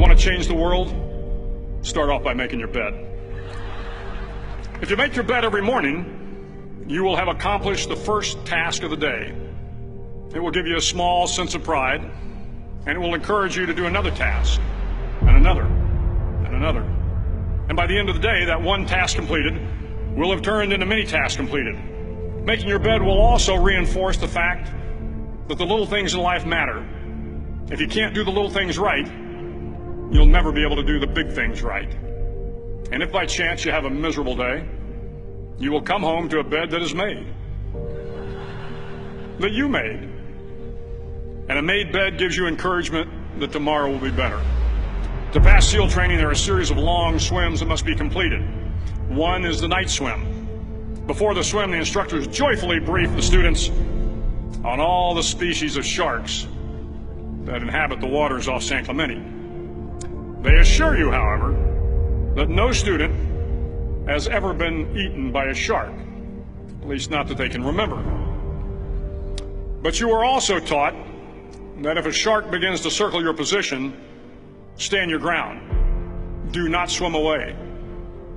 want to change the world? Start off by making your bed. If you make your bed every morning, you will have accomplished the first task of the day. It will give you a small sense of pride, and it will encourage you to do another task, and another, and another. And by the end of the day, that one task completed will have turned into many tasks completed. Making your bed will also reinforce the fact that the little things in life matter. If you can't do the little things right, you'll never be able to do the big things right. And if by chance you have a miserable day, you will come home to a bed that is made, that you made. And a made bed gives you encouragement that tomorrow will be better. To pass SEAL training, there are a series of long swims that must be completed. One is the night swim. Before the swim, the instructors joyfully brief the students on all the species of sharks that inhabit the waters off San Clemente. They assure you, however, that no student has ever been eaten by a shark, at least not that they can remember. But you are also taught that if a shark begins to circle your position, stand your ground. Do not swim away.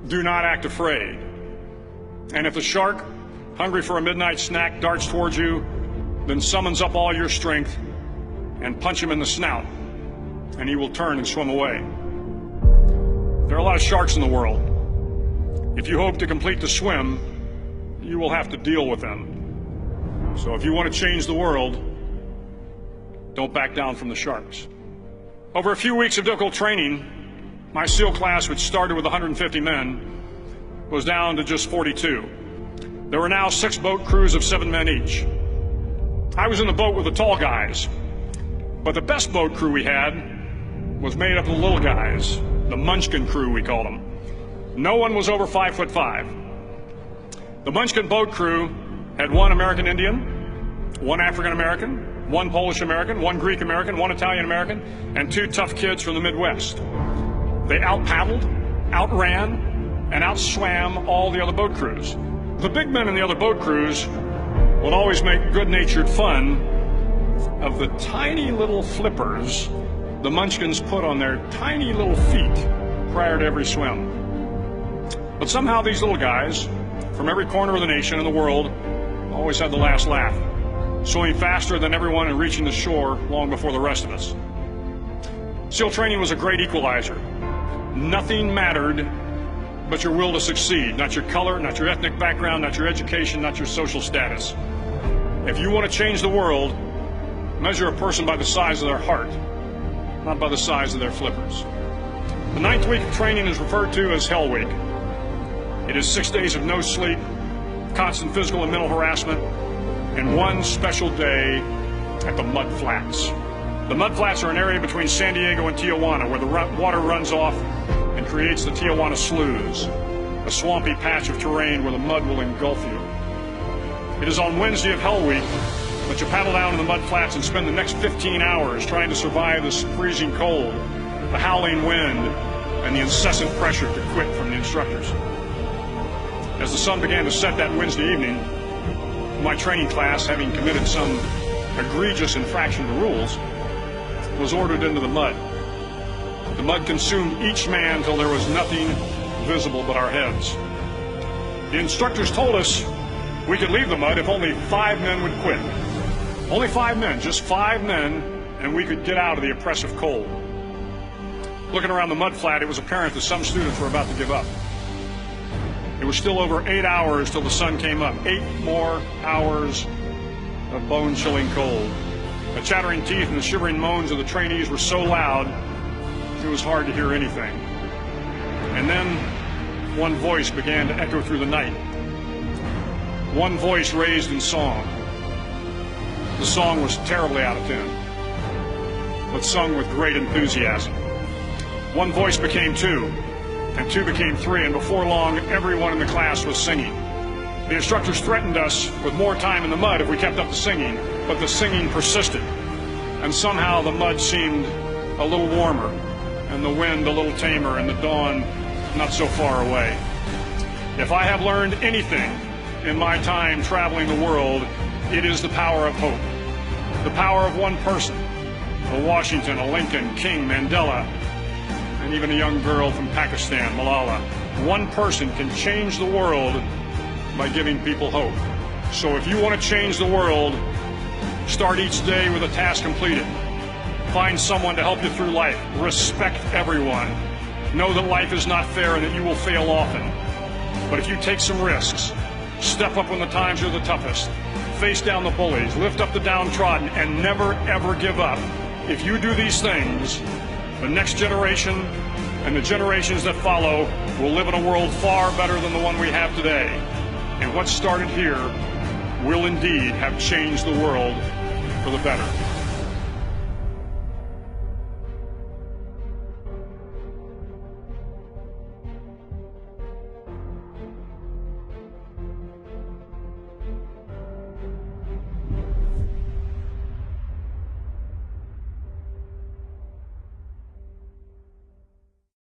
Do not act afraid. And if the shark, hungry for a midnight snack, darts towards you, then summons up all your strength and punch him in the snout, and he will turn and swim away. There are a lot of sharks in the world. If you hope to complete the swim, you will have to deal with them. So if you want to change the world, don't back down from the sharks. Over a few weeks of difficult training, my SEAL class, which started with 150 men, was down to just 42. There were now 6 boat crews of 7 men each. I was in the boat with the tall guys, but the best boat crew we had was made up of the little guys, the Munchkin crew, we called them. No one was over 5'5". The Munchkin boat crew had 1 American Indian, 1 African American, 1 Polish American, 1 Greek American, 1 Italian American, and 2 tough kids from the Midwest. They out-paddled, outran, and outswam all the other boat crews. The big men in the other boat crews would always make good-natured fun of the tiny little flippers the Munchkins put on their tiny little feet prior to every swim. But somehow these little guys from every corner of the nation and the world always had the last laugh, swimming faster than everyone and reaching the shore long before the rest of us. SEAL training was a great equalizer. Nothing mattered but your will to succeed, not your color, not your ethnic background, not your education, not your social status. If you want to change the world, measure a person by the size of their heart, not by the size of their flippers. The 9th week of training is referred to as Hell Week. It is 6 days of no sleep, constant physical and mental harassment, and 1 special day at the Mud Flats. The Mud Flats are an area between San Diego and Tijuana where the water runs off and creates the Tijuana Sloughs, a swampy patch of terrain where the mud will engulf you. It is on Wednesday of Hell Week that you paddle down in the mud flats and spend the next 15 hours trying to survive this freezing cold, the howling wind, and the incessant pressure to quit from the instructors. As the sun began to set that Wednesday evening, my training class, having committed some egregious infraction to rules, was ordered into the mud. The mud consumed each man till there was nothing visible but our heads. The instructors told us we could leave the mud if only 5 men would quit. Only 5 men, just 5 men, and we could get out of the oppressive cold. Looking around the mud flat, it was apparent that some students were about to give up. It was still over 8 hours till the sun came up. 8 more hours of bone-chilling cold. The chattering teeth and the shivering moans of the trainees were so loud, it was hard to hear anything. And then one voice began to echo through the night. One voice raised in song. The song was terribly out of tune, but sung with great enthusiasm. One voice became 2, and 2 became 3, and before long, everyone in the class was singing. The instructors threatened us with more time in the mud if we kept up the singing, but the singing persisted, and somehow the mud seemed a little warmer, and the wind a little tamer, and the dawn not so far away. If I have learned anything in my time traveling the world, it is the power of hope. The power of one person, a Washington, a Lincoln, King, Mandela, and even a young girl from Pakistan, Malala. One person can change the world by giving people hope. So if you want to change the world, start each day with a task completed. Find someone to help you through life. Respect everyone. Know that life is not fair and that you will fail often. But if you take some risks, step up when the times are the toughest, face down the bullies, lift up the downtrodden, and never ever give up. If you do these things, the next generation and the generations that follow will live in a world far better than the one we have today. And what started here will indeed have changed the world for the better.